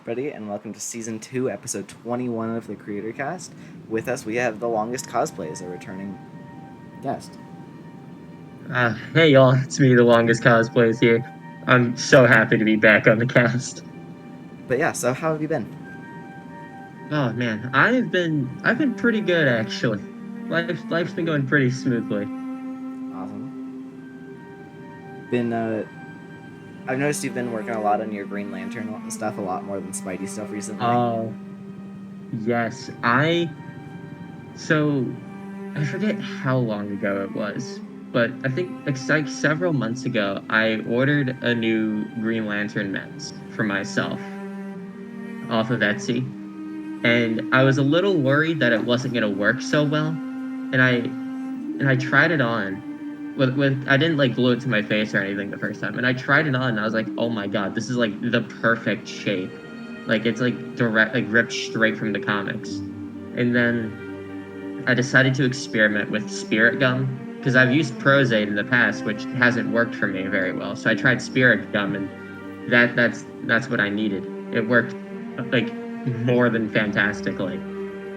everybody, and welcome to Season 2, Episode 21 of the Creatorcast. With us, we have The.Longest.Cosplays, a returning guest. Hey y'all, it's me, The.Longest.Cosplays here. I'm so happy to be back on the cast. But yeah, so how have you been? Oh man, I've been pretty good actually. Life's been going pretty smoothly. Awesome. I've noticed you've been working a lot on your Green Lantern stuff, a lot more than Spidey stuff recently. Yes, so I forget how long ago it was, but I think it's like several months ago, I ordered a new Green Lantern mask for myself off of Etsy. And I was a little worried that it wasn't gonna work so well. And I tried it on with I didn't like glue it to my face or anything the first time. And I tried it on and I was like, oh my god, this is like the perfect shape. Like it's like direct like ripped straight from the comics. And then I decided to experiment with spirit gum because I've used Prozade in the past, which hasn't worked for me very well. So I tried spirit gum and that's what I needed. It worked like more than fantastically.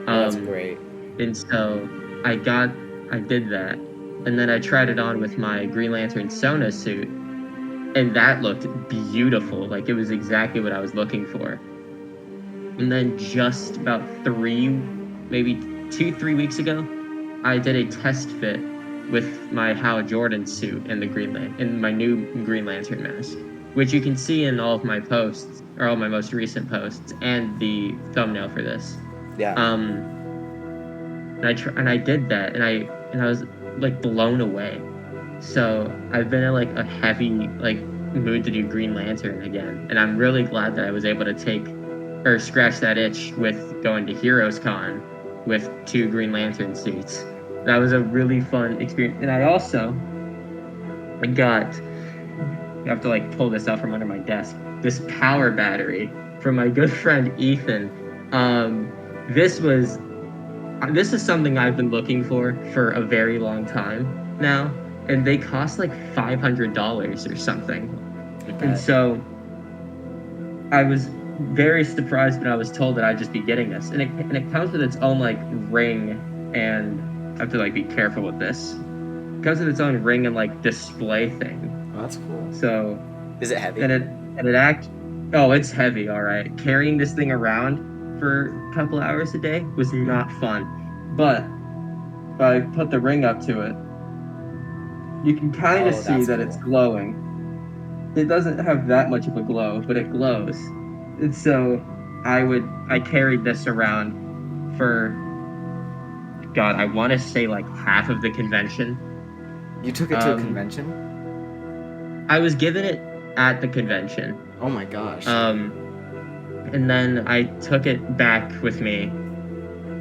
That's great. And so I did that. And then I tried it on with my Green Lantern Sona suit. And that looked beautiful. Like it was exactly what I was looking for. And then just about maybe 3 weeks ago, I did a test fit with my Hal Jordan suit and in my new Green Lantern mask, which you can see in all of my posts, or all my most recent posts, and the thumbnail for this. Yeah. And I did that, and I was like blown away. So I've been in like a heavy like mood to do Green Lantern again, and I'm really glad that I was able to scratch that itch with going to Heroes Con with 2 Green Lantern suits. That was a really fun experience. And I also I have to like pull this out from under my desk, this power battery from my good friend Ethan. This is something I've been looking for a very long time now, and they cost like $500 or something. And so I was very surprised when I was told that I'd just be getting this, and it comes with its own like ring, and I have to like be careful with this. It comes with its own ring and like display thing. Oh, that's cool. So is it heavy? It's heavy, all right. Carrying this thing around for a couple hours a day was not fun, but if I put the ring up to it, you can kind of see that it's glowing. It doesn't have that much of a glow, but it glows. And so I carried this around for, God, I want to say like half of the convention. You took it to a convention? I was given it at the convention. Oh my gosh. And then I took it back with me,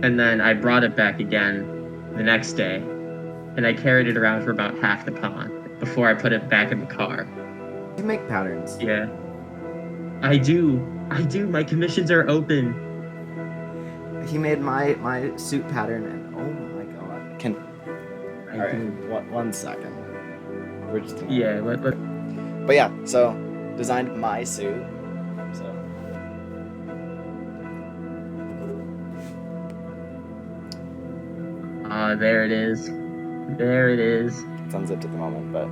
and then I brought it back again the next day, and I carried it around for about half the con before I put it back in the car. You make patterns. Yeah. I do. My commissions are open. He made my suit pattern, and oh my god. One second. We're just But yeah, so designed my suit. So there it is. It's unzipped at the moment, but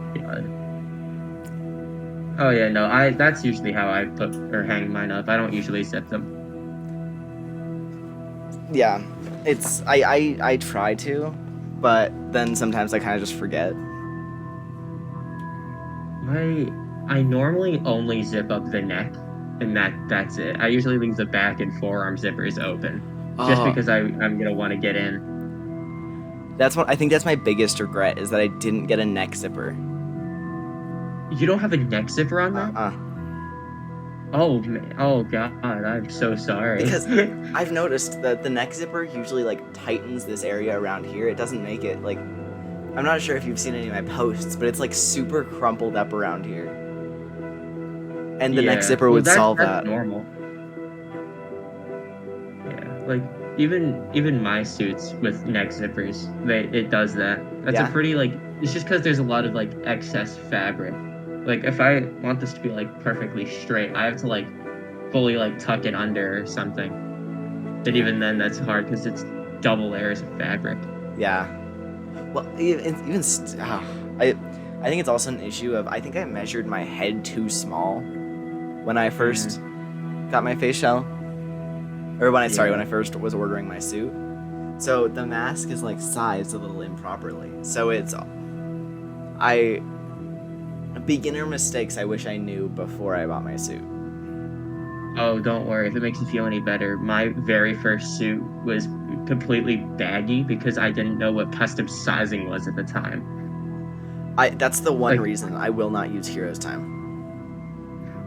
oh yeah, no, that's usually how I put or hang mine up. I don't usually zip them. Yeah, it's I try to, but then sometimes I kind of just forget. I normally only zip up the neck, and that's it. I usually leave the back and forearm zippers open, just because I'm gonna want to get in. I think that's my biggest regret, is that I didn't get a neck zipper. You don't have a neck zipper on that? Oh man! Oh god! I'm so sorry. Because I've noticed that the neck zipper usually like tightens this area around here. It doesn't make it like. I'm not sure if you've seen any of my posts, but it's like super crumpled up around here. And the neck zipper would solve that. That's normal. Yeah, like even my suits with neck zippers, it does that. That's a pretty like. It's just because there's a lot of like excess fabric. Like if I want this to be like perfectly straight, I have to like fully like tuck it under or something. But even then, that's hard because it's double layers of fabric. Yeah. Well, I think it's also an issue of I think I measured my head too small when I first got my face shell, or when I first was ordering my suit. So the mask is like sized a little improperly. So beginner mistakes I wish I knew before I bought my suit. Oh, don't worry. If it makes you feel any better, my very first suit was completely baggy because I didn't know what custom sizing was at the time. That's the one reason I will not use Hero's Time.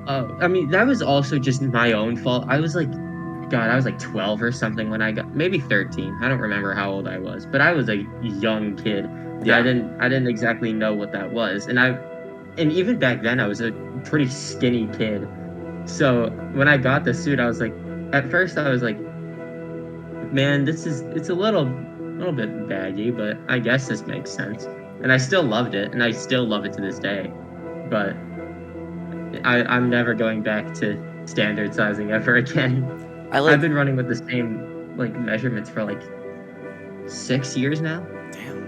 I mean, that was also just my own fault. I was like 12 or something when I got, maybe 13. I don't remember how old I was, but I was a young kid. And Yeah. I didn't exactly know what that was. And even back then I was a pretty skinny kid. So when I got the suit, I was like, at first I was like, man, it's a little bit baggy, but I guess this makes sense. And I still loved it, and I still love it to this day. But I'm never going back to standard sizing ever again. I've been running with the same like measurements for like 6 years now. Damn.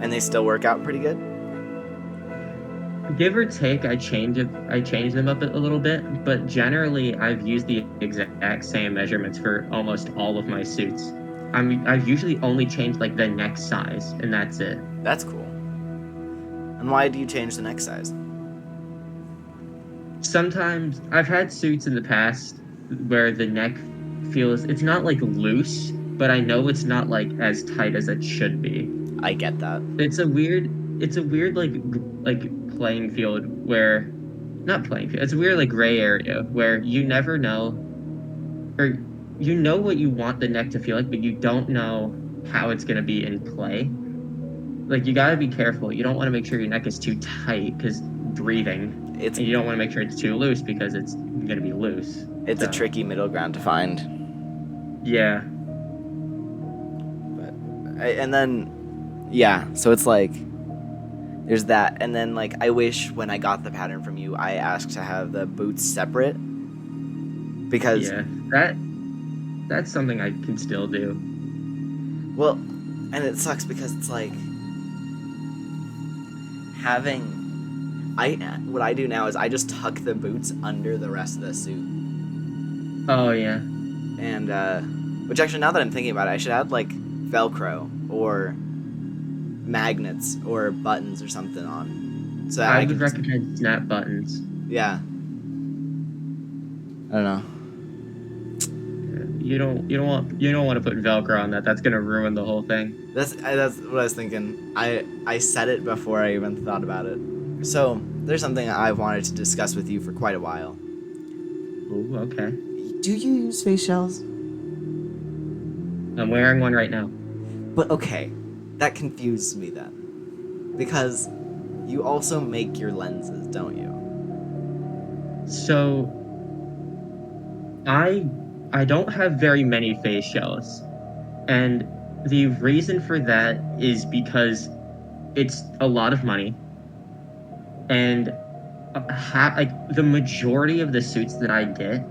And they still work out pretty good? Give or take, I change them up a little bit, but generally I've used the exact same measurements for almost all of my suits. I've usually only changed like the neck size, and that's it. That's cool. And why do you change the neck size? Sometimes I've had suits in the past where the neck feels, it's not like loose, but I know it's not like as tight as it should be. I get that. It's a weird like playing field where, not playing field, it's a weird like gray area where you never know, or you know what you want the neck to feel like, but you don't know how it's going to be in play. Like, you got to be careful. You don't want to make sure your neck is too tight because breathing, and you don't want to make sure it's too loose because it's going to be loose. It's a tricky middle ground to find. Yeah. So it's like, there's that, and then like I wish when I got the pattern from you, I asked to have the boots separate, because that's something I can still do. Well, and it sucks because it's like what I do now is I just tuck the boots under the rest of the suit. Oh yeah. And which actually, now that I'm thinking about it, I should add like Velcro or magnets or buttons or something on. So I would recommend snap buttons. Yeah. I don't know. You don't want to put Velcro on that. That's gonna ruin the whole thing. That's what I was thinking. I said it before I even thought about it. So there's something I've wanted to discuss with you for quite a while. Ooh, okay. Do you use face shells? I'm wearing one right now. But okay, that confuses me then, because you also make your lenses, don't you? So I don't have very many face shells, and the reason for that is because it's a lot of money, and the majority of the suits that I get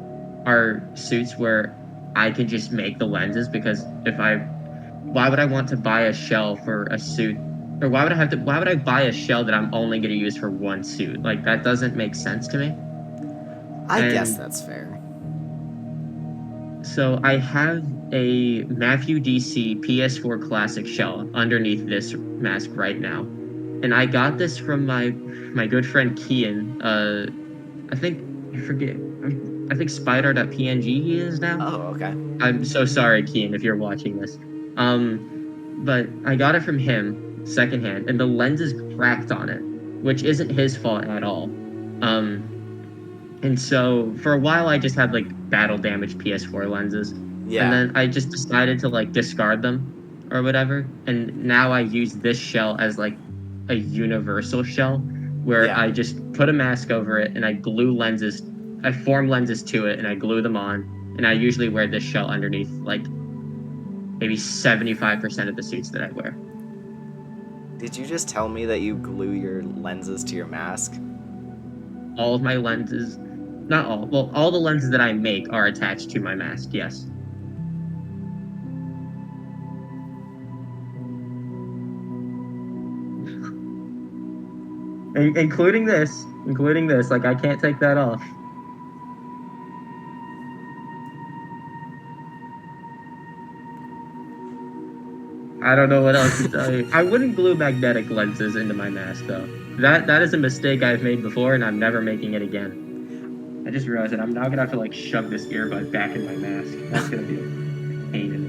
are suits where I can just make the lenses, because why would I want to buy a shell for a suit? Or why would I buy a shell that I'm only going to use for one suit? Like, that doesn't make sense to me. I guess that's fair. So I have a Matthew DC PS4 Classic shell underneath this mask right now. And I got this from my good friend Kian. I think spider.png he is now. Oh, okay. I'm so sorry, Kian, if you're watching this. But I got it from him secondhand, and the lens is cracked on it, which isn't his fault at all. And so for a while I just had like battle damaged PS4 lenses. Yeah. And then I just decided to like discard them or whatever. And now I use this shell as like a universal shell where I just put a mask over it and I form lenses to it and I glue them on. And I usually wear this shell underneath like maybe 75% of the suits that I wear. Did you just tell me that you glue your lenses to your mask? All of my lenses not all. Well, all the lenses that I make are attached to my mask. Yes. Including this. Like, I can't take that off. I don't know what else to tell you. I wouldn't glue magnetic lenses into my mask, though. That is a mistake I've made before, and I'm never making it again. I just realized that I'm now gonna have to like shove this earbud back in my mask. That's gonna be a pain in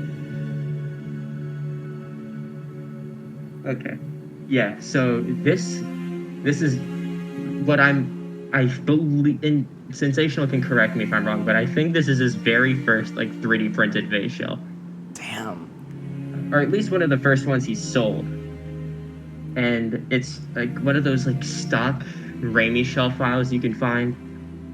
the... Okay. Yeah. So this is what I believe in. Sensational can correct me if I'm wrong, but I think this is his very first like 3D printed face shell. Damn. Or at least one of the first ones he sold. And it's like one of those like stock Raimi shell files you can find.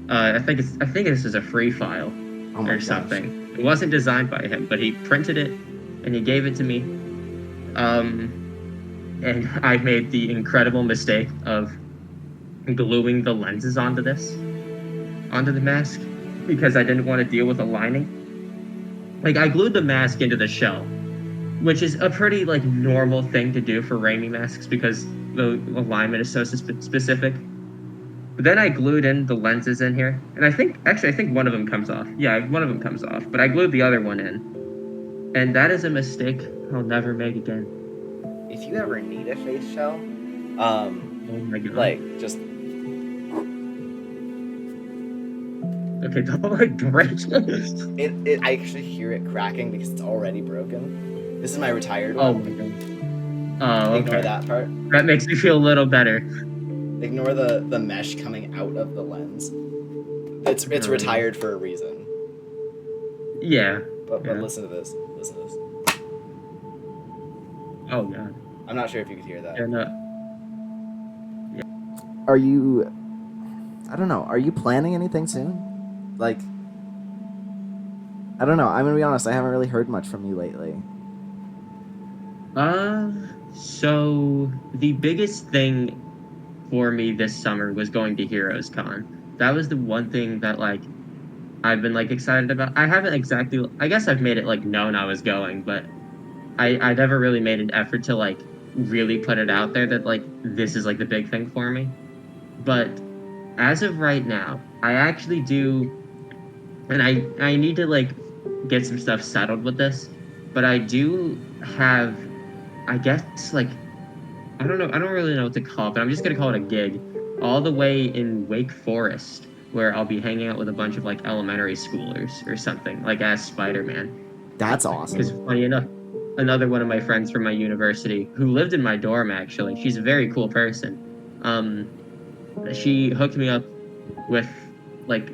I think this is a free file or something. It wasn't designed by him, but he printed it and he gave it to me. And I made the incredible mistake of gluing the lenses onto the mask, because I didn't want to deal with a lining. Like, I glued the mask into the shell, which is a pretty like normal thing to do for Raimi masks because the alignment is so specific. But then I glued in the lenses in here, and I think one of them comes off. Yeah, one of them comes off, but I glued the other one in, and that is a mistake I'll never make again. If you ever need a face shell, oh my God. like just okay, don't like break it. I actually hear it cracking because it's already broken. This is my retired one. Oh my God. Oh, Ignore okay. that part. That makes me feel a little better. Ignore the mesh coming out of the lens. It's retired for a reason. Yeah. But listen to this. Listen to this. Oh God. I'm not sure if you could hear that. Yeah, no. Yeah. Are you? I don't know. Are you planning anything soon? Like, I don't know. I'm gonna be honest. I haven't really heard much from you lately. So the biggest thing for me this summer was going to Heroes Con. That was the one thing that like I've been like excited about. I haven't exactly. I guess I've made it like known I was going, but I never really made an effort to like really put it out there that like this is like the big thing for me. But as of right now, I actually do, and I need to like get some stuff settled with this, but I do have, I guess, like, I don't really know what to call it, but I'm just gonna call it a gig all the way in Wake Forest, where I'll be hanging out with a bunch of like elementary schoolers or something, like as Spider-Man. That's awesome. Because funny enough, another one of my friends from my university who lived in my dorm, actually, she's a very cool person. She hooked me up with like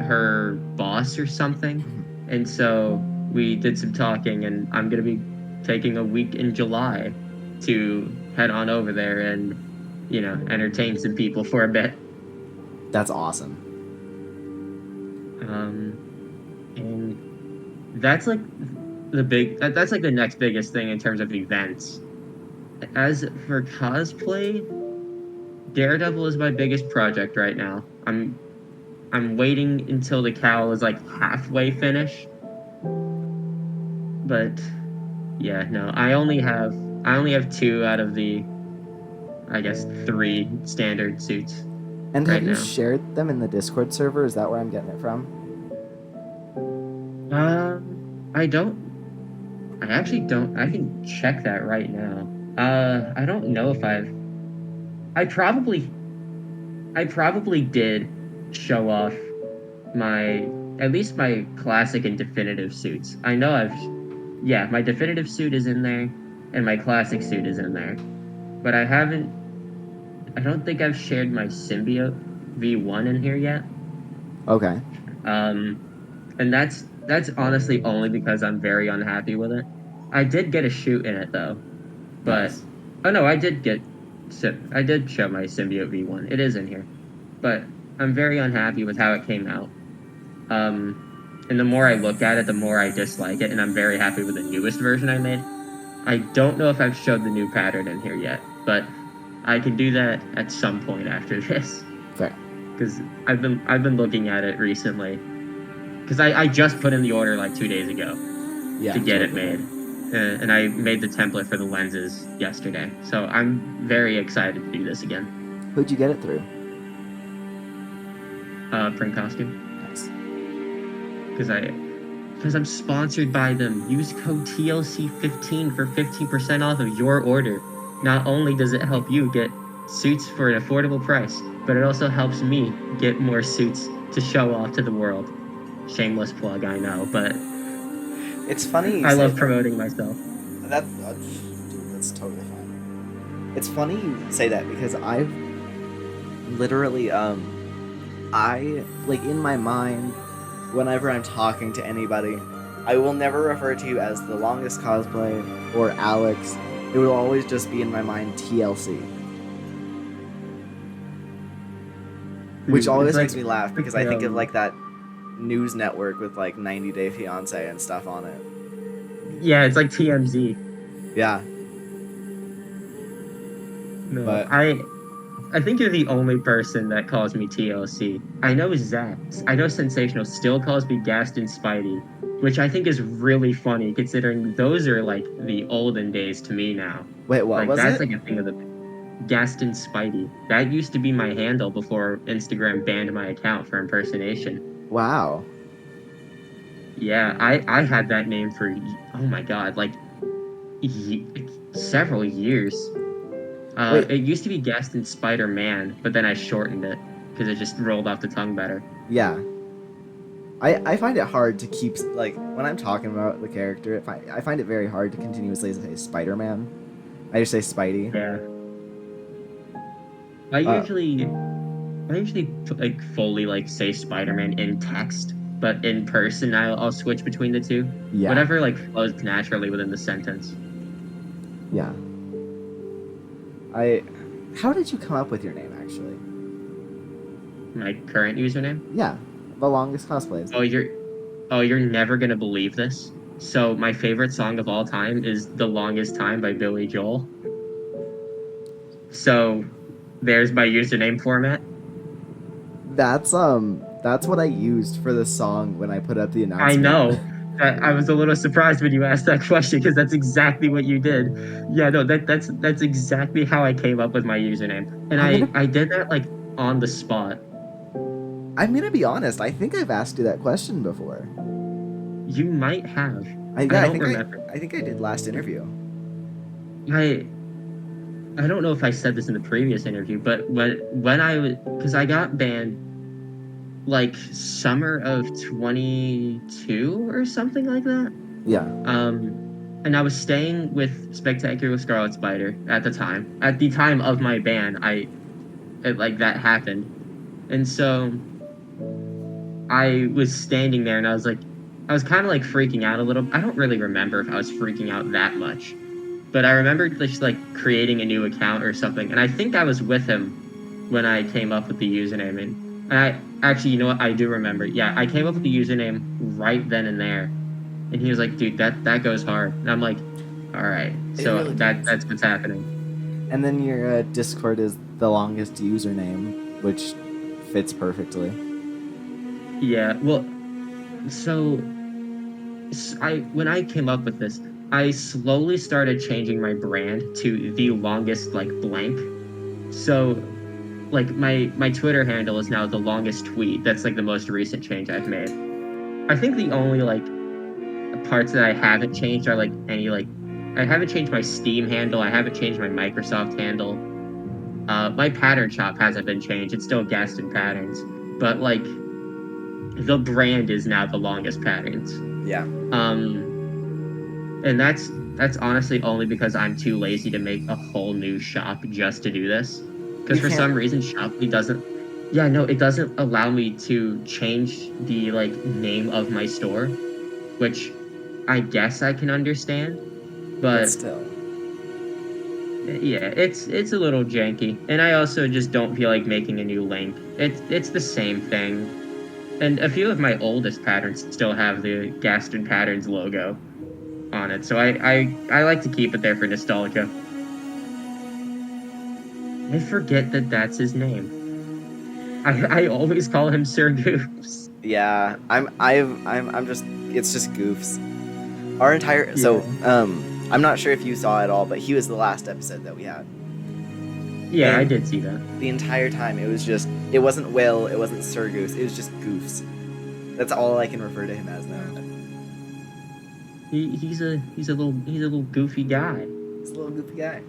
her boss or something, and so we did some talking, and I'm gonna be taking a week in July to head on over there and, you know, entertain some people for a bit. That's awesome. And that's like that's like the next biggest thing in terms of events. As for cosplay, Daredevil is my biggest project right now. I'm waiting until the cowl is like halfway finished. But yeah, no, I only have 2 out of the, I guess, 3 standard suits. And have you shared them in the Discord server? Is that where I'm getting it from? I actually don't. I can check that right now. I don't know if I probably did show off at least my classic and definitive suits. I know my definitive suit is in there, and my classic suit is in there. But I don't think I've shared my symbiote V1 in here yet. Okay. And that's honestly only because I'm very unhappy with it. I did get a shoot in it though. But nice. Oh no, I did show my symbiote V1. It is in here. But I'm very unhappy with how it came out. And the more I look at it, the more I dislike it, and I'm very happy with the newest version I made. I don't know if I've showed the new pattern in here yet, but I can do that at some point after this. Fair. because I've been looking at it recently. Because I just put in the order like 2 days ago Yeah, to get it totally. made, and I made the template for the lenses yesterday. So I'm very excited to do this again. Who'd you get it through? Print costume, Nice. because I'm sponsored by them. Use code TLC15 for 15% off of your order. Not only does it help you get suits for an affordable price, but it also helps me get more suits to show off to the world. Shameless plug, I know, but It's funny you I say love promoting myself. that. Dude, that's totally fine. It's funny you say that because I've literally I like in my mind whenever I'm talking to anybody, I will never refer to you as the longest cosplay or Alex. It will always just be in my mind TLC, which It's always like makes me laugh because I think of um, like that news network with like 90 Day Fiance and stuff on it. yeah, it's like TMZ. Yeah, No, but I think you're the only person that calls me TLC. I know Zach. I know Sensational still calls me Gaston Spidey, which I think is really funny considering those are like the olden days to me now. wait, what Like was that's it? like a thing of the Gaston Spidey. That used to be my handle before Instagram banned my account for impersonation. Wow. Yeah, I had that name for oh my god, like ye several years. Wait, It used to be Gaston Spider-Man, but then I shortened it because it just rolled off the tongue better. yeah. I find it hard to keep like when I'm talking about the character. I find it very hard to continuously say Spider-Man. I just say Spidey. Yeah, I Uh, usually I usually like fully like say Spider-Man in text, but in person I'll switch between the two. yeah, Whatever like flows naturally within the sentence. yeah. I. How did you come up with your name, actually? My current username. Yeah, the longest cosplays. Oh, you're never gonna believe this. So my favorite song of all time is "The Longest Time" by Billy Joel. So there's my username format. That's what I used for the song when I put up the I announcement. know. I was a little surprised when you asked that question because that's exactly what you did. Yeah, no, that's exactly how I came up with my username, and I'm gonna I did that like on the spot. I'm gonna be honest. I think I've asked you that question before. You might have. I Yeah, don't remember. I think I did last interview. I I don't know if I said this in the previous interview, but when I was because I got banned like summer of 22 or something like that. Yeah, Um, and I was staying with Spectacular Scarlet Spider at the time. At the time of my ban, like that happened, and so I was standing there, and I was kind of like freaking out a little. I don't really remember if I was freaking out that much, but I remember just like creating a new account or something, and I think I was with him when I came up with the username. And I actually, you know what? I do remember. Yeah, I came up with the username right then and there. And he was like, dude, that goes hard. And I'm like, all right. it So really does. that's what's happening. And then your Discord is the longest username, which fits perfectly. Yeah. Well, so I when I came up with this, I slowly started changing my brand to the longest like blank. So like my Twitter handle is now the longest tweet. That's like the most recent change I've made. I think the only like parts that I haven't changed are like any like I haven't changed my Steam handle. I haven't changed my Microsoft handle. My pattern shop hasn't been changed. It's still Gaston Patterns, but like the brand is now the longest patterns. Yeah. Um, and that's honestly only because I'm too lazy to make a whole new shop just to do this. Because You for some can't. reason, Shopee doesn't. Yeah, no, it doesn't allow me to change the like name of my store, which I guess I can understand, But but still. yeah, it's a little janky, and I also just don't feel like making a new link. It's the same thing, and a few of my oldest patterns still have the Gaston Patterns logo on it, so I like to keep it there for nostalgia. I forget that that's his name. I always call him Sir Goose. Yeah, I'm just. It's just goofs. Our entire Yeah. I'm not sure if you saw it all, but he was the last episode that we had. Yeah, I And did see that. the entire time it wasn't Will, it wasn't Sir Goose, it was just Goofs. That's all I can refer to him as now. He's a little goofy guy. He's a little goofy guy.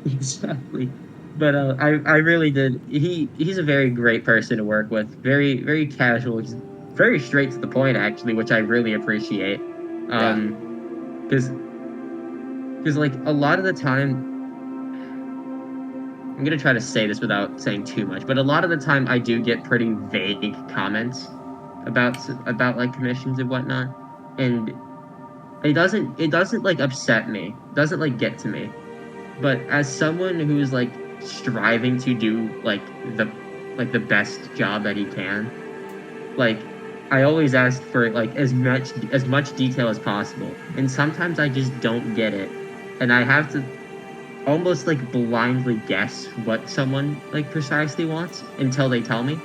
Exactly. But I really did. He's a very great person to work with. Very casual. He's very straight to the point, actually, which I really appreciate. Yeah. Because like a lot of the time, I'm gonna try to say this without saying too much, but a lot of the time I do get pretty vague comments about like commissions and whatnot, and it doesn't like upset me, doesn't like get to me. But as someone who's like striving to do the best job that he can, like I always ask for like as much detail as possible. And sometimes I just don't get it. And I have to almost like blindly guess what someone like precisely wants until they tell me.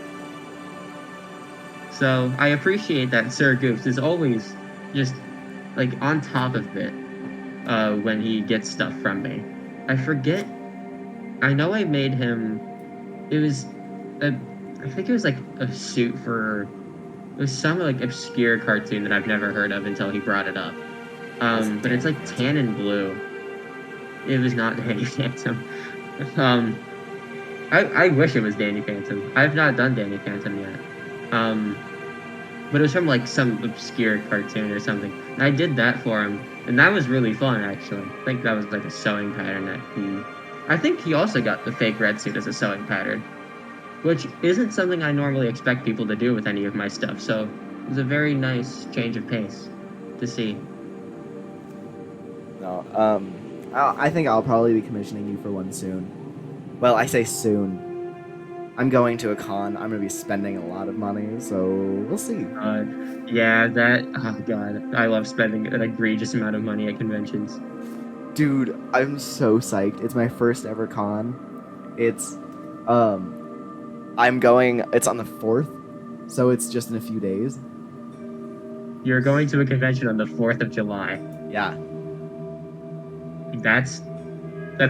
So I appreciate that Sir Goose is always just like on top of it when he gets stuff from me. I forget. I know I made him. It was, a, I think it was like a suit for. It was some like obscure cartoon that I've never heard of until he brought it up. But it's like tan and blue. It was not Danny Phantom. Um, I wish it was Danny Phantom. I've not done Danny Phantom yet. But it was from like some obscure cartoon or something. And I did that for him, and that was really fun actually. I think that was like a sewing pattern that he. I think he also got the fake red suit as a sewing pattern, which isn't something I normally expect people to do with any of my stuff. So it was a very nice change of pace to see. No, I think I'll probably be commissioning you for one soon. Well, I say soon. I'm going to a con. I'm gonna be spending a lot of money, so we'll see. Yeah, that. Oh god, I love spending an egregious amount of money at conventions. Dude, I'm so psyched. It's my first ever con. I'm going. It's on the 4th, so it's just in a few days. You're going to a convention on the 4th of July. Yeah. That's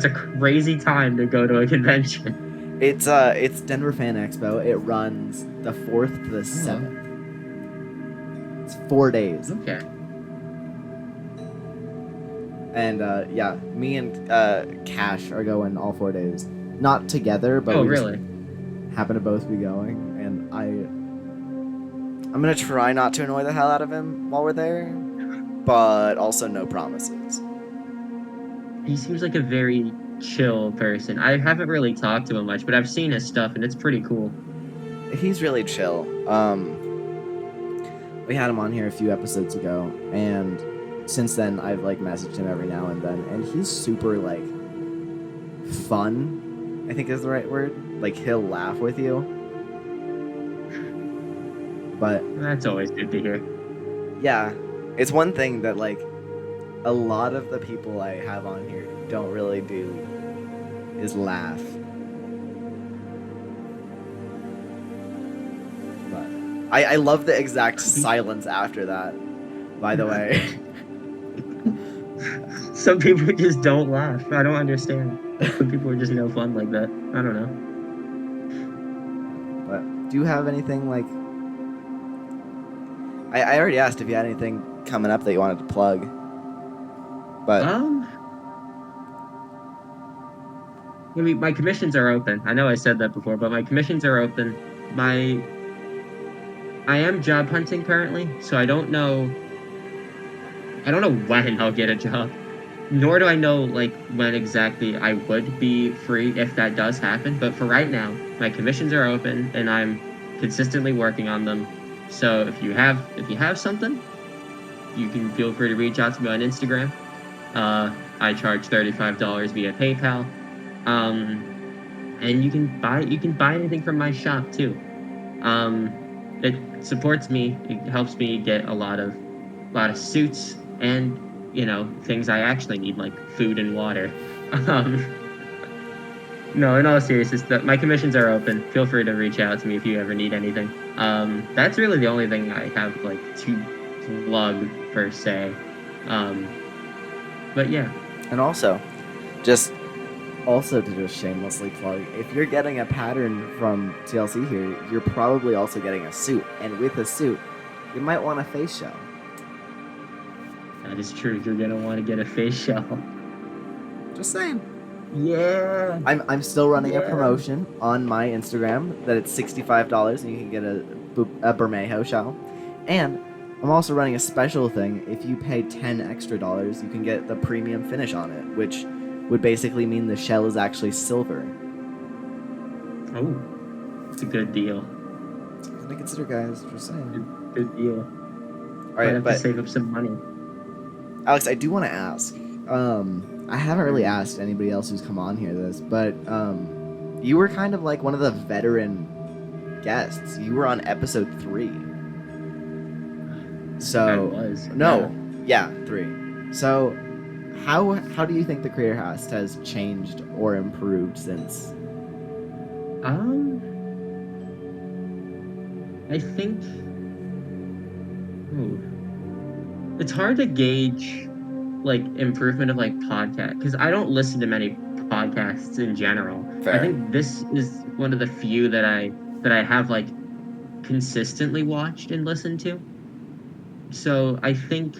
a crazy time to go to a convention. It's Denver Fan Expo. It runs the 4th to the 7th. It's 4 days. Okay. And yeah, me and Cash are going all 4 days. Not together, but we really? happen to both be going. And I'm gonna try not to annoy the hell out of him while we're there, but also no promises. He seems like a very chill person. I haven't really talked to him much, but I've seen his stuff and it's pretty cool. He's really chill. We had him on here a few episodes ago, and since then I've like messaged him every now and then, and he's super like fun, I think is the right word. Like he'll laugh with you. But That's always good to hear. yeah, it's one thing that like a lot of the people I have on here don't really do is laugh. But I love the exact silence after that, by the way. Some people just don't laugh. I don't understand. Some people are just no fun like that. I don't know. But do you have anything like... I already asked if you had anything coming up that you wanted to plug. But I mean, my commissions are open. I know I said that before, but my commissions are open. I am job hunting currently, so I don't know when I'll get a job. Nor do I know like when exactly I would be free if that does happen. But for right now, my commissions are open and I'm consistently working on them. So if you have something, you can feel free to reach out to me on Instagram. I charge $35 via PayPal. And you can buy anything from my shop too. It supports me. It helps me get a lot of suits and, things I actually need, like food and water. No, in all seriousness, my commissions are open. Feel free to reach out to me if you ever need anything. That's really the only thing I have like to plug per se. But yeah. And also, just also to just shamelessly plug, if you're getting a pattern from TLC here, you're probably also getting a suit, and with a suit, you might want a face shell. That is true. You're gonna want to get a face shell. Just saying. Yeah. I'm still running a promotion on my Instagram that it's $65 and you can get a Bermejo shell. And I'm also running a special thing. If you pay $10 extra, you can get the premium finish on it, which would basically mean the shell is actually silver. Oh, it's a good deal. Something to consider, guys. Just saying. Good deal. All right, have but to save up some money. Alex, I do want to ask. I haven't really asked anybody else who's come on here this, but you were kind of like one of the veteran guests. You were on episode 3. So I was. no, yeah, 3. So how do you think the Creatorcast has changed or improved since? I think it's hard to gauge like improvement of like podcast because I don't listen to many podcasts in general. Fair. I think this is one of the few that I have like consistently watched and listened to. So I think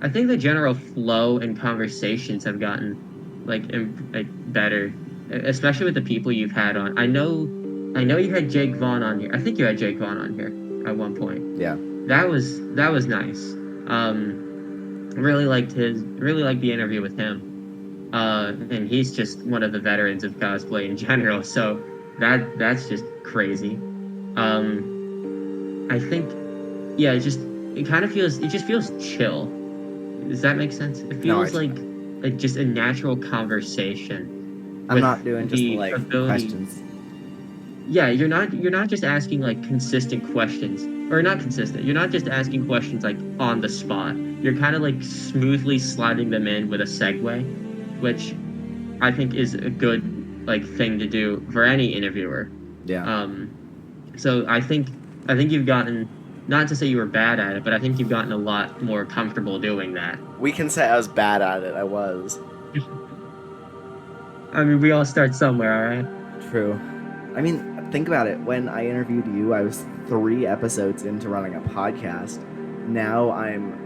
the general flow and conversations have gotten like better, especially with the people you've had on. I know you had Jake Vaughn on here. I think you had Jake Vaughn on here at one point. Yeah. That was nice. Really liked the interview with him. And he's just one of the veterans of cosplay in general, so that's just crazy. I think it just feels chill. Does that make sense? It feels like just a natural conversation. I'm not doing just like questions. Yeah, you're not just asking like consistent questions, or not consistent. You're not just asking questions like on the spot. You're kind of like smoothly sliding them in with a segue, which I think is a good like thing to do for any interviewer. Yeah. So I think you've gotten, not to say you were bad at it, but I think you've gotten a lot more comfortable doing that. We can say I was bad at it. I was. I mean, we all start somewhere, all right? True. I mean, think about it. When I interviewed you, I was 3 episodes into running a podcast. Now I'm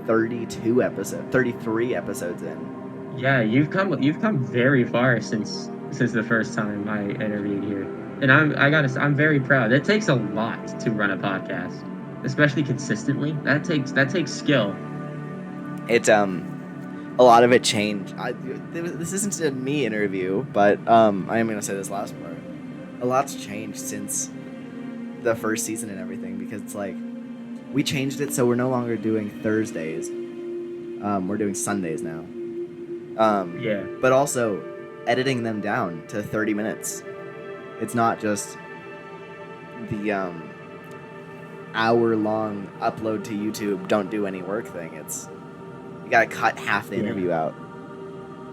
33 episodes in. Yeah, you've come very far since the first time I interviewed you, and I'm very proud. It takes a lot to run a podcast, especially consistently. That takes skill. It a lot of it changed. This isn't a me interview, but I am gonna say this last part. A lot's changed since the first season and everything, because it's like we changed it so we're no longer doing Thursdays. We're doing Sundays now. Yeah. But also editing them down to 30 minutes. It's not just the hour-long upload to YouTube, don't do any work thing. It's you gotta cut half the interview out.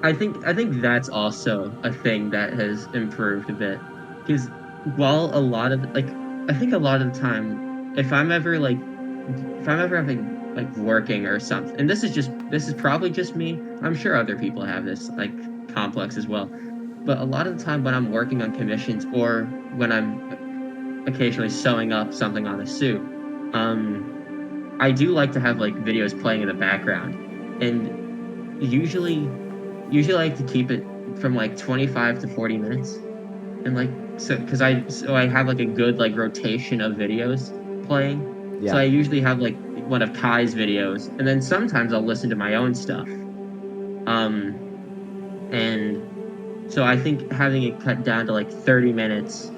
I think that's also a thing that has improved a bit, because while a lot of the time, if I'm ever having like working or something, and this is probably just me, I'm sure other people have this like complex as well, but a lot of the time when I'm working on commissions or when I'm occasionally sewing up something on a suit, I do like to have like videos playing in the background, and usually I like to keep it from like 25 to 40 minutes, and like because I have like a good like rotation of videos playing. Yeah. So I usually have like one of Kai's videos, and then sometimes I'll listen to my own stuff. And so I think having it cut down to like 30 minutes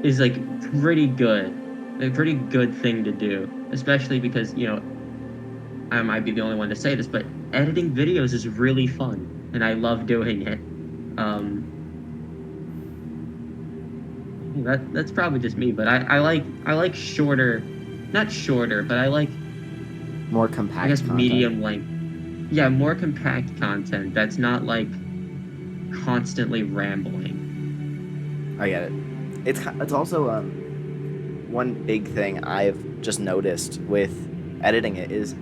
is like pretty good, a pretty good thing to do, especially because, you know, I might be the only one to say this, but editing videos is really fun, and I love doing it. That's probably just me, but I like shorter, not shorter, but I like more compact, I guess content. Medium length. Yeah, more compact content that's not like constantly rambling. I get it. It's also one big thing I've just noticed with editing it is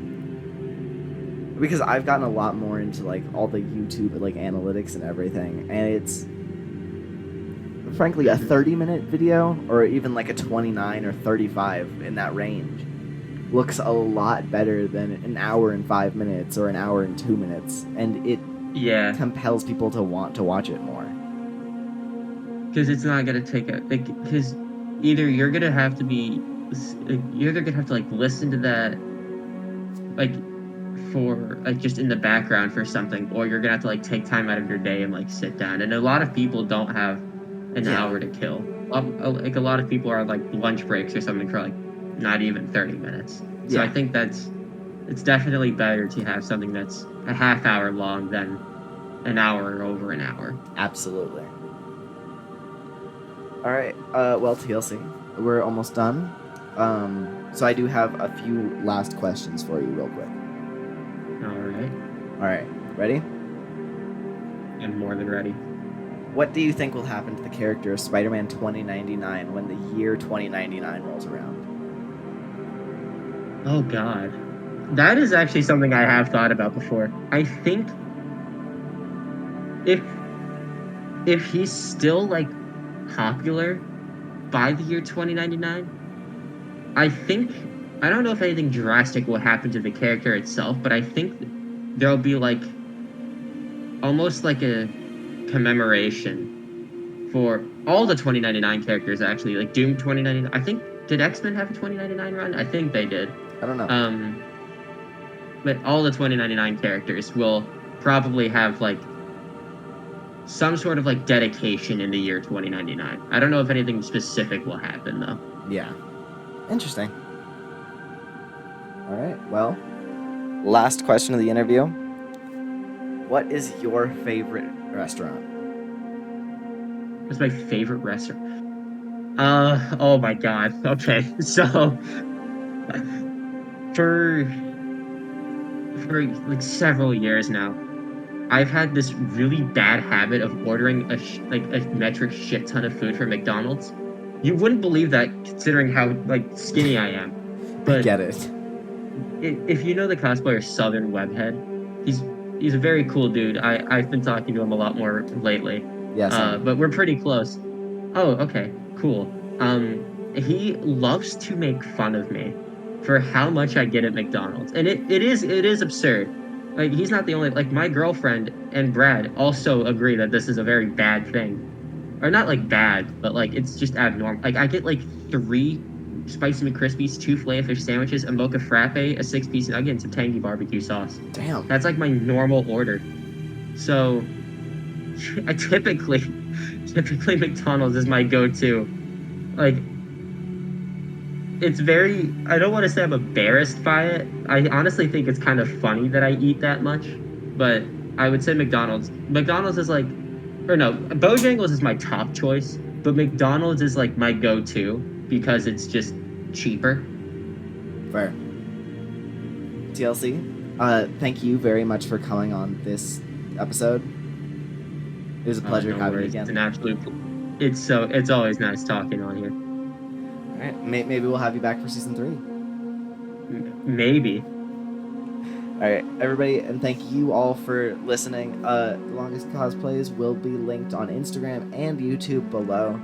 because I've gotten a lot more into like all the YouTube like analytics and everything, and it's frankly a 30-minute video or even like a 29 or 35 in that range looks a lot better than an hour and 5 minutes or an hour and 2 minutes, and it Yeah, compels people to want to watch it more. because it's not gonna take a like because either you're gonna have to like listen to that like for like just in the background for something, or you're gonna have to like take time out of your day and like sit down. And a lot of people don't have an Yeah. hour to kill. Like a lot of people are like lunch breaks or something for like not even 30 minutes. So I Yeah. think it's definitely better to have something that's a half hour long than an hour or over an hour. Absolutely. All right. Well, TLC, we're almost done. So I do have a few last questions for you, real quick. All right. All right. Ready? I'm more than ready. What do you think will happen to the character of Spider-Man 2099 when the year 2099 rolls around? Oh God, that is actually something I have thought about before. I think if he's still like popular by the year 2099, I don't know if anything drastic will happen to the character itself, but I think there'll be like almost like a commemoration for all the 2099 characters, actually. Like Doom 2099. I think, did X-Men have a 2099 run? I think they did. I don't know. But all the 2099 characters will probably have like some sort of like dedication in the year 2099. I don't know if anything specific will happen though. Yeah. Interesting. All right. Well, last question of the interview. What is your favorite restaurant? What's my favorite restaurant? Oh my God. Okay. So for like several years now, I've had this really bad habit of ordering a metric shit ton of food from McDonald's. You wouldn't believe that considering how like skinny I am. I But get it. if you know the cosplayer Southern Webhead, he's a very cool dude. I've been talking to him a lot more lately. Yes. But we're pretty close. Oh, okay, cool. He loves to make fun of me for how much I get at McDonald's, and it is absurd. Like he's not the only, like my girlfriend and Brad also agree that this is a very bad thing, or not like bad, but like it's just abnormal. Like I get like 3 spicy McCrispies, 2 filet-o-fish sandwiches, a mocha frappe, a 6-piece nugget, and some tangy barbecue sauce. Damn. That's like my normal order. So I typically McDonald's is my go-to. Like it's very, I don't want to say I'm embarrassed by it. I honestly think it's kind of funny that I eat that much, but I would say McDonald's. McDonald's is like, or no, Bojangles is my top choice, but McDonald's is like my go-to because it's just cheaper. Fair. TLC, thank you very much for coming on this episode. It was a pleasure having you again. It's an absolute. It's always nice talking on here. All right, maybe we'll have you back for season 3. Maybe. All right, everybody, and thank you all for listening. The Longest Cosplays will be linked on Instagram and YouTube below.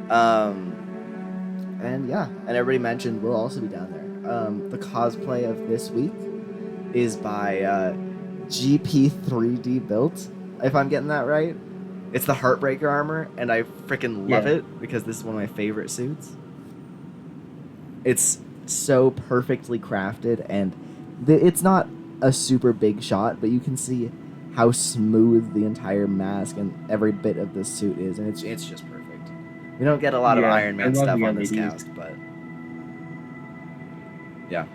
And yeah, and everybody mentioned we'll also be down there. The cosplay of this week is by GP3D Built, if I'm getting that right. It's the Heartbreaker armor, and I freaking love it because this is one of my favorite suits. It's so perfectly crafted, and it's not a super big shot, but you can see how smooth the entire mask and every bit of the suit is, and it's just perfect. We don't get a lot of Iron Man stuff on this cast, but yeah.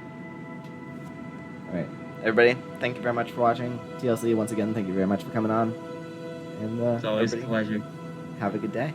All right, everybody, thank you very much for watching. TLC, once again, thank you very much for coming on. And it's always a pleasure. Have a good day.